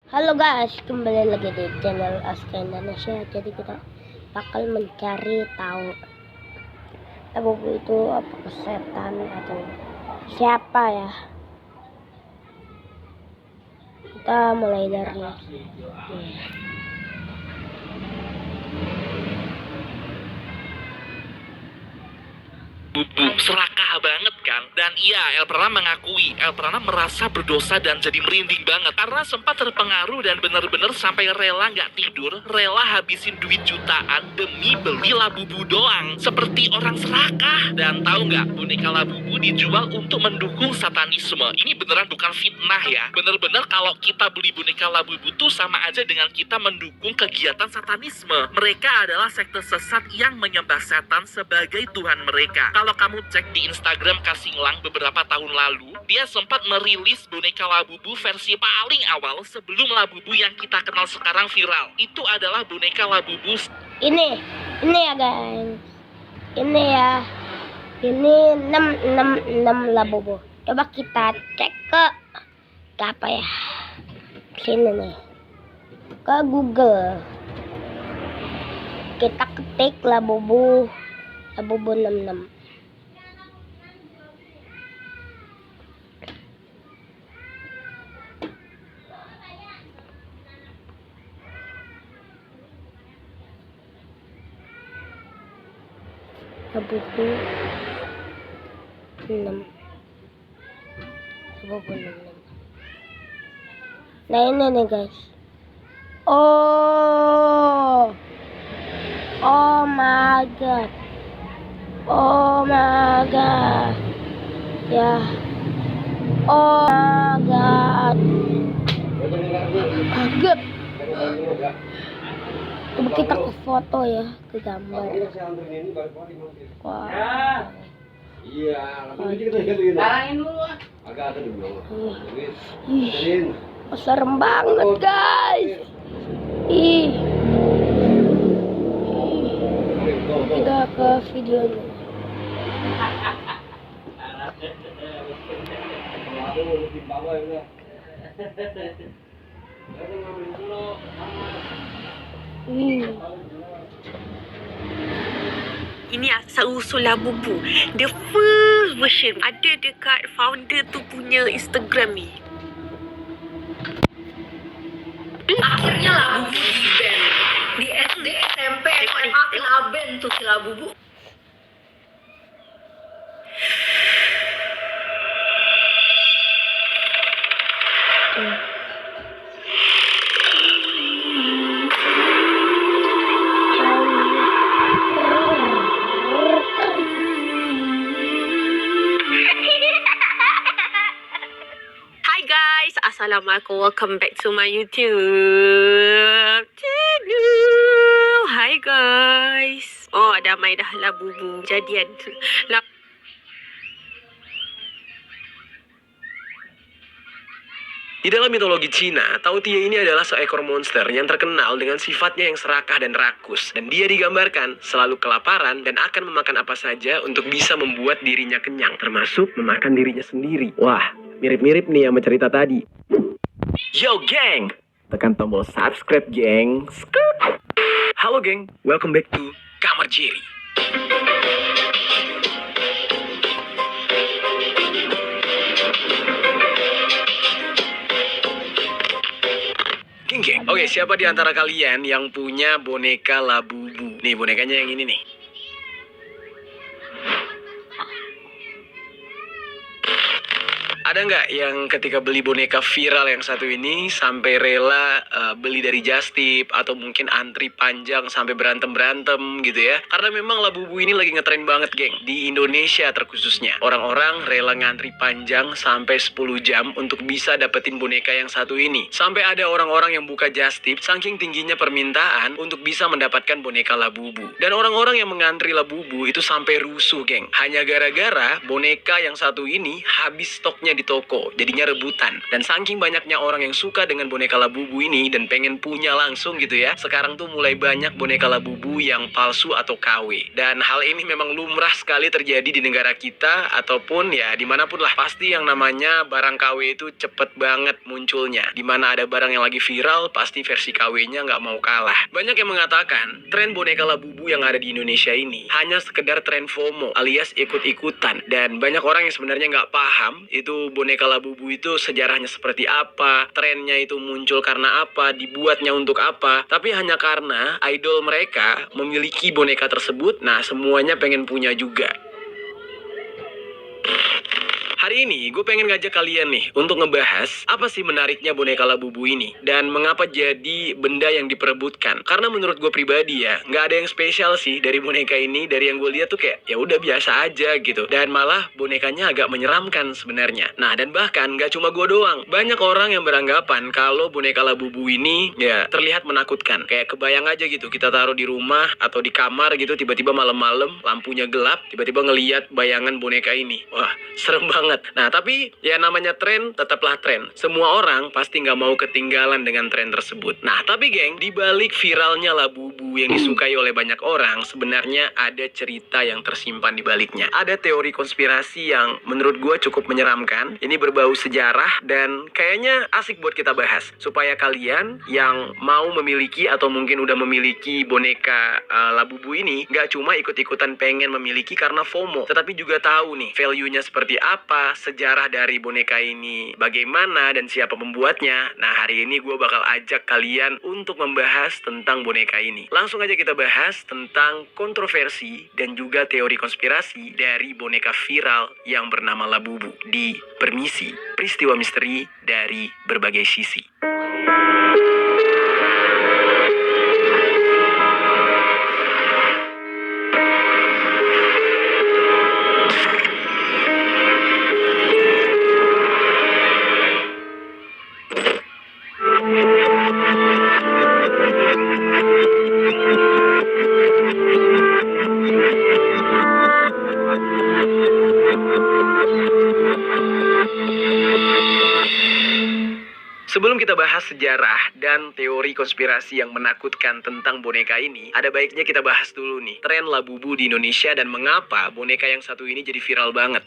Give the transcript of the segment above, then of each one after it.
Halo guys, kembali lagi di channel Aska Indonesia. Jadi kita bakal mencari tahu Labubu itu apakah setan atau siapa ya. Kita mulai dari Bubu serakah banget kan. Dan iya, El pernah mengakui El pernah merasa berdosa dan jadi merinding banget karena sempat terpengaruh dan bener-bener sampai rela nggak tidur, rela habisin duit jutaan demi beli Labubu doang, seperti orang serakah. Dan tahu nggak, boneka Labubu dijual untuk mendukung satanisme. Ini beneran bukan fitnah ya, bener-bener kalau kita beli boneka Labubu tuh sama aja dengan kita mendukung kegiatan satanisme. Mereka adalah sekte sesat yang menyembah setan sebagai Tuhan mereka. Kalau kamu cek di Instagram Kasinglang beberapa tahun lalu, dia sempat merilis boneka Labubu versi paling awal sebelum Labubu yang kita kenal sekarang viral. Itu adalah boneka Labubu. ini ya guys. Ini ya. Ini 666 Labubu. Coba kita cek ke apa ya? Sini nih. Ke Google. Kita ketik Labubu 66. Labubu 6. Labubu 66. Nah ini nih guys. Oh my god. Ya. Oh my god. Kaget. Coba kita ke foto ya, ke gambar. Wah. Iya, kita gituin. Tarangin dulu. Agak dulu. Serem banget guys. Kita ke videonya. Ini asal-usul Labubu. The first version ada dekat founder tu punya Instagram ni. Akhirnya Labubu di band. Di SD, SMP, SMA kena band tu si Labubu. Hi guys, Assalamualaikum. Welcome back to my YouTube channel. Hi guys. Oh, damai dah Labubu jadian. Di dalam mitologi Cina, Tao Tia ini adalah seekor monster yang terkenal dengan sifatnya yang serakah dan rakus. Dan dia digambarkan selalu kelaparan dan akan memakan apa saja untuk bisa membuat dirinya kenyang, termasuk memakan dirinya sendiri. Wah, mirip-mirip nih sama cerita tadi. Yo geng, tekan tombol subscribe geng. Halo geng, welcome back to Kamar Jerry. Geng. Oke, siapa di antara kalian yang punya boneka Labubu? Nih, bonekanya yang ini nih. Ada nggak yang ketika beli boneka viral yang satu ini sampai rela beli dari Just Tip atau mungkin antri panjang sampai berantem-berantem gitu ya? Karena memang Labubu ini lagi ngetren banget, geng. Di Indonesia terkhususnya. Orang-orang rela ngantri panjang sampai 10 jam untuk bisa dapetin boneka yang satu ini. Sampai ada orang-orang yang buka Just Tip saking tingginya permintaan untuk bisa mendapatkan boneka Labubu. Dan orang-orang yang mengantri Labubu itu sampai rusuh, geng. Hanya gara-gara boneka yang satu ini habis stoknya di toko, jadinya rebutan. Dan saking banyaknya orang yang suka dengan boneka Labubu ini dan pengen punya langsung gitu ya, sekarang tuh mulai banyak boneka Labubu yang palsu atau KW. Dan hal ini memang lumrah sekali terjadi di negara kita ataupun ya dimanapun lah. Pasti yang namanya barang KW itu cepet banget munculnya. Dimana ada barang yang lagi viral, pasti versi KW-nya nggak mau kalah. Banyak yang mengatakan tren boneka Labubu yang ada di Indonesia ini hanya sekedar tren FOMO alias ikut-ikutan. Dan banyak orang yang sebenarnya nggak paham itu boneka Labubu itu sejarahnya seperti apa, trennya itu muncul karena apa, dibuatnya untuk apa. Tapi hanya karena idol mereka memiliki boneka tersebut, nah semuanya pengen punya juga. Hari ini gue pengen ngajak kalian nih untuk ngebahas apa sih menariknya boneka Labubu ini dan mengapa jadi benda yang diperebutkan. Karena menurut gue pribadi ya, nggak ada yang spesial sih dari boneka ini. Dari yang gue lihat tuh kayak ya udah biasa aja gitu. Dan malah bonekanya agak menyeramkan sebenarnya. Nah dan bahkan nggak cuma gue doang, banyak orang yang beranggapan kalau boneka Labubu ini ya terlihat menakutkan. Kayak kebayang aja gitu kita taruh di rumah atau di kamar gitu, tiba-tiba malam-malam lampunya gelap, tiba-tiba ngeliat bayangan boneka ini. Wah serem banget. Nah tapi ya namanya tren tetaplah tren. Semua orang pasti nggak mau ketinggalan dengan tren tersebut. Nah tapi geng, di balik viralnya Labubu yang disukai oleh banyak orang, sebenarnya ada cerita yang tersimpan di baliknya. Ada teori konspirasi yang menurut gue cukup menyeramkan. Ini berbau sejarah dan kayaknya asik buat kita bahas. Supaya kalian yang mau memiliki atau mungkin udah memiliki boneka Labubu ini nggak cuma ikut-ikutan pengen memiliki karena FOMO, tetapi juga tahu nih value-nya seperti apa, sejarah dari boneka ini bagaimana, dan siapa pembuatnya. Nah hari ini gue bakal ajak kalian untuk membahas tentang boneka ini. Langsung aja kita bahas tentang kontroversi dan juga teori konspirasi dari boneka viral yang bernama Labubu di Permisi, peristiwa misteri dari berbagai sisi. Sebelum kita bahas sejarah dan teori konspirasi yang menakutkan tentang boneka ini, ada baiknya kita bahas dulu nih tren Labubu di Indonesia dan mengapa boneka yang satu ini jadi viral banget.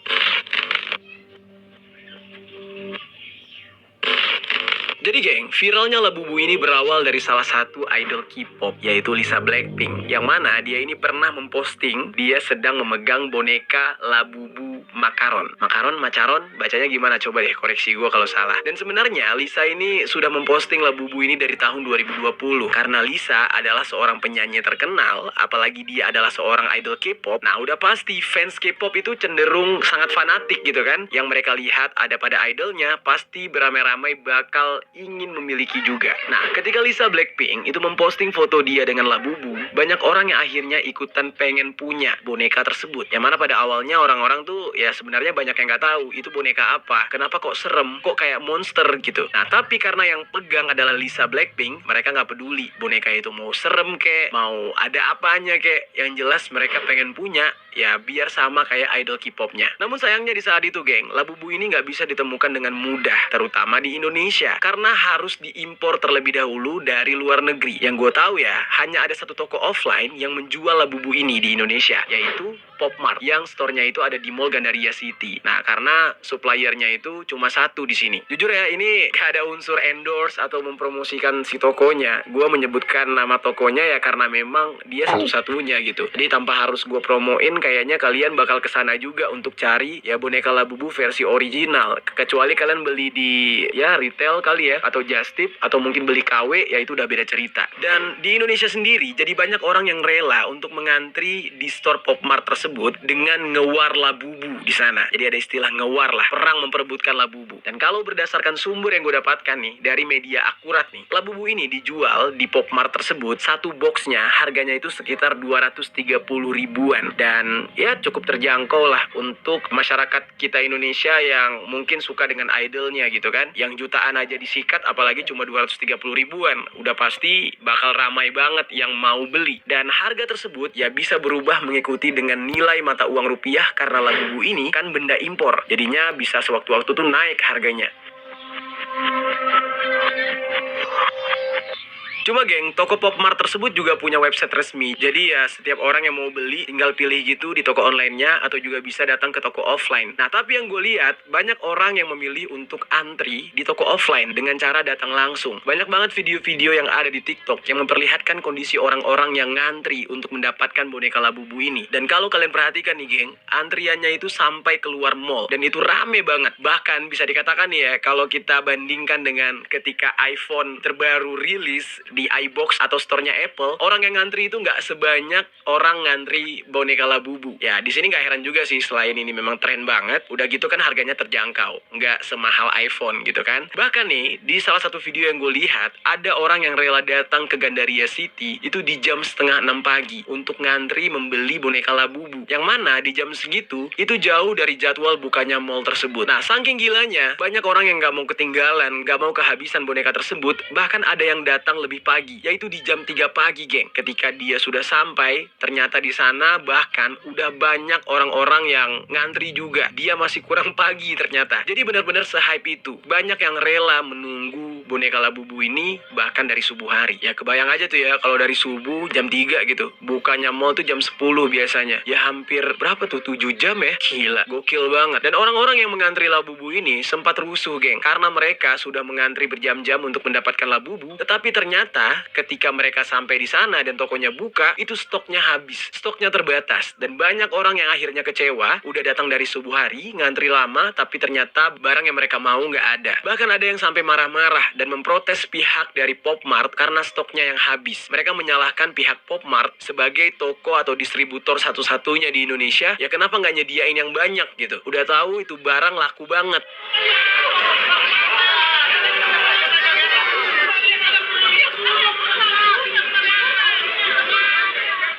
Jadi geng, viralnya Labubu ini berawal dari salah satu idol K-pop, yaitu Lisa Blackpink. Yang mana dia ini pernah memposting dia sedang memegang boneka Labubu Makaron. Makaron, Macaron, bacanya gimana? Coba deh koreksi gue kalau salah. Dan sebenarnya Lisa ini sudah memposting Labubu ini dari tahun 2020. Karena Lisa adalah seorang penyanyi terkenal, apalagi dia adalah seorang idol K-pop. Nah udah pasti fans K-pop itu cenderung sangat fanatik gitu kan. Yang mereka lihat ada pada idolnya, pasti beramai-ramai bakal ingin memiliki juga. Nah, ketika Lisa Blackpink itu memposting foto dia dengan Labubu, banyak orang yang akhirnya ikutan pengen punya boneka tersebut. Yang mana pada awalnya orang-orang tuh ya sebenarnya banyak yang nggak tahu itu boneka apa. Kenapa kok serem, kok kayak monster gitu. Nah, tapi karena yang pegang adalah Lisa Blackpink, mereka nggak peduli boneka itu mau serem kek, mau ada apanya kek. Yang jelas mereka pengen punya, ya biar sama kayak idol K-popnya. Namun sayangnya di saat itu geng, Labubu ini nggak bisa ditemukan dengan mudah, terutama di Indonesia. Karena harus diimpor terlebih dahulu dari luar negeri. Yang gue tahu ya, hanya ada satu toko offline yang menjual Labubu ini di Indonesia, yaitu Popmart, yang store-nya itu ada di Mall Gandaria City. Nah, karena suppliernya itu cuma satu di sini. Jujur ya, ini gak ada unsur endorse atau mempromosikan si tokonya. Gue menyebutkan nama tokonya ya karena memang dia satu-satunya gitu. Jadi tanpa harus gue promoin, kayaknya kalian bakal kesana juga untuk cari ya boneka Labubu versi original. Kecuali kalian beli di ya retail kali ya, atau just tip, atau mungkin beli KW, ya itu udah beda cerita. Dan di Indonesia sendiri, jadi banyak orang yang rela untuk mengantri di store Popmart tersebut dengan ngewar Labubu di sana. Jadi ada istilah ngewar lah, perang memperebutkan Labubu. Dan kalau berdasarkan sumber yang gue dapatkan nih, dari media akurat nih, Labubu ini dijual di Popmart tersebut, satu boxnya harganya itu sekitar 230 ribuan. Dan ya cukup terjangkau lah untuk masyarakat kita Indonesia yang mungkin suka dengan idolnya gitu kan. Yang jutaan aja disikat, apalagi cuma 230 ribuan. Udah pasti bakal ramai banget yang mau beli. Dan harga tersebut ya bisa berubah mengikuti dengan nilai nilai mata uang rupiah karena Labubu ini kan benda impor. Jadinya bisa sewaktu-waktu tuh naik harganya. Cuma geng, toko Pop Mart tersebut juga punya website resmi. Jadi ya setiap orang yang mau beli tinggal pilih gitu di toko online-nya atau juga bisa datang ke toko offline. Nah tapi yang gue lihat banyak orang yang memilih untuk antri di toko offline dengan cara datang langsung. Banyak banget video-video yang ada di TikTok yang memperlihatkan kondisi orang-orang yang ngantri untuk mendapatkan boneka Labubu ini. Dan kalau kalian perhatikan nih geng, antriannya itu sampai keluar mall dan itu rame banget. Bahkan bisa dikatakan nih ya, kalau kita bandingkan dengan ketika iPhone terbaru rilis di iBox atau store-nya Apple, orang yang ngantri itu nggak sebanyak orang ngantri boneka Labubu. Ya, di sini nggak heran juga sih, selain ini memang tren banget, udah gitu kan harganya terjangkau, nggak semahal iPhone gitu kan. Bahkan nih, di salah satu video yang gue lihat, ada orang yang rela datang ke Gandaria City itu di jam 5:30 pagi untuk ngantri membeli boneka Labubu. Yang mana di jam segitu, itu jauh dari jadwal bukanya mall tersebut. Nah, saking gilanya, banyak orang yang nggak mau ketinggalan, nggak mau kehabisan boneka tersebut, bahkan ada yang datang lebih pagi, yaitu di jam 3 pagi, geng. Ketika dia sudah sampai, ternyata di sana bahkan udah banyak orang-orang yang ngantri juga. Dia masih kurang pagi ternyata. Jadi benar-benar se-hype itu. Banyak yang rela menunggu boneka Labubu ini bahkan dari subuh hari. Ya kebayang aja tuh ya, kalau dari subuh jam 3 gitu. Bukanya mall tuh jam 10 biasanya. Ya hampir berapa tuh? 7 jam ya? Gila, gokil banget. Dan orang-orang yang mengantri Labubu ini sempat rusuh, geng. Karena mereka sudah mengantri berjam-jam untuk mendapatkan Labubu, tetapi ternyata ketika mereka sampai di sana dan tokonya buka, itu stoknya habis, stoknya terbatas, dan banyak orang yang akhirnya kecewa. Udah datang dari subuh hari, ngantri lama, tapi ternyata barang yang mereka mau nggak ada. Bahkan ada yang sampai marah-marah dan memprotes pihak dari Pop Mart karena stoknya yang habis. Mereka menyalahkan pihak Pop Mart sebagai toko atau distributor satu-satunya di Indonesia. Ya kenapa nggak nyediain yang banyak gitu? Udah tahu itu barang laku banget.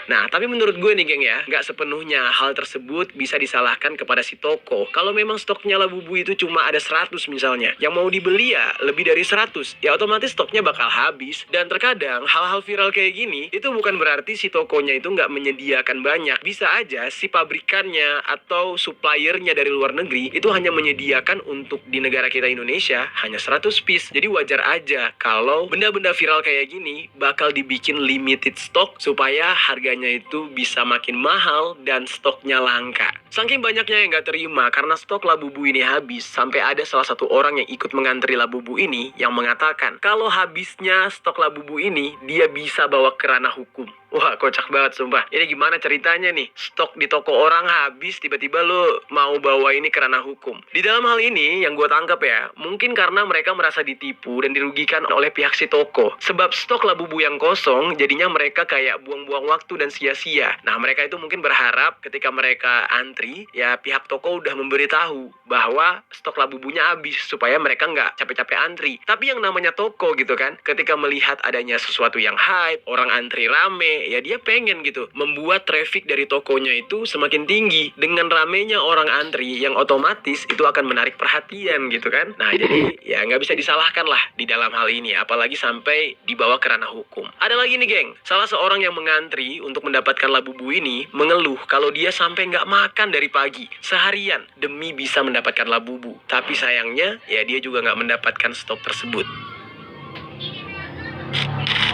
Nah, tapi menurut gue nih geng ya, nggak sepenuhnya hal tersebut bisa disalahkan kepada si toko. Kalau memang stoknya Labubu itu cuma ada 100 misalnya, yang mau dibeli ya lebih dari 100, ya otomatis stoknya bakal habis. Dan terkadang hal-hal viral kayak gini, itu bukan berarti si tokonya itu nggak menyediakan banyak. Bisa aja si pabrikannya atau suppliernya dari luar negeri, itu hanya menyediakan untuk di negara kita Indonesia hanya 100 piece. Jadi wajar aja kalau benda-benda viral kayak gini bakal dibikin limited stock supaya harganya itu bisa makin mahal dan stoknya langka. Saking banyaknya yang gak terima karena stok Labubu ini habis, sampai ada salah satu orang yang ikut mengantri Labubu ini yang mengatakan kalau habisnya stok Labubu ini dia bisa bawa ke ranah hukum. Wah, kocak banget sumpah. Ini gimana ceritanya nih? Stok di toko orang habis, tiba-tiba lo mau bawa ini ke ranah hukum. Di dalam hal ini, yang gue tangkap ya, mungkin karena mereka merasa ditipu dan dirugikan oleh pihak si toko. Sebab stok Labubu yang kosong, jadinya mereka kayak buang-buang waktu dan sia-sia. Nah, mereka itu mungkin berharap ketika mereka antri, ya pihak toko udah memberitahu bahwa stok Labubunya habis, supaya mereka nggak capek-capek antri. Tapi yang namanya toko gitu kan, ketika melihat adanya sesuatu yang hype, orang antri rame, ya dia pengen gitu membuat traffic dari tokonya itu semakin tinggi. Dengan ramenya orang antri yang otomatis itu akan menarik perhatian gitu kan. Nah jadi ya nggak bisa disalahkan lah di dalam hal ini, apalagi sampai dibawa ke ranah hukum. Ada lagi nih geng, salah seorang yang mengantri untuk mendapatkan Labubu ini mengeluh kalau dia sampai nggak makan dari pagi seharian demi bisa mendapatkan Labubu. Tapi sayangnya ya dia juga nggak mendapatkan stok tersebut.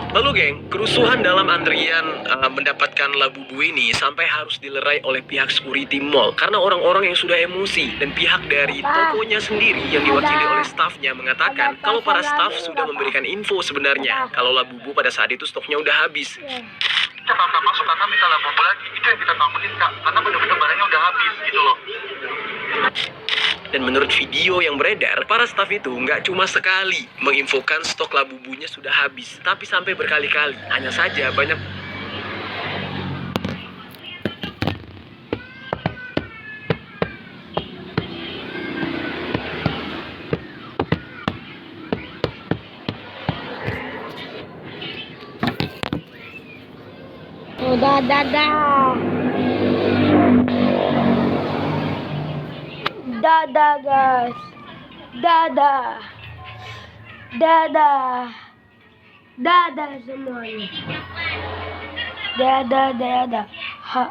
Lalu geng, kerusuhan dalam antrian mendapatkan Labubu ini sampai harus dilerai oleh pihak security mall karena orang-orang yang sudah emosi, dan pihak dari tokonya sendiri yang diwakili oleh stafnya mengatakan kalau para staf sudah memberikan info sebenarnya kalau Labubu pada saat itu stoknya udah habis. Kakak masuk, kakak minta Labubu lagi, itu yang kita takutin kak, karena bener-bener barangnya udah habis gitu loh. Dan menurut video yang beredar, para staf itu nggak cuma sekali menginfokan stok Labubunya sudah habis, tapi sampai berkali-kali. Hanya saja banyak Udah, dadah. Dadah guys. Dadah. Dadah. Dadah semuanya. Dadah, dadah. Ha.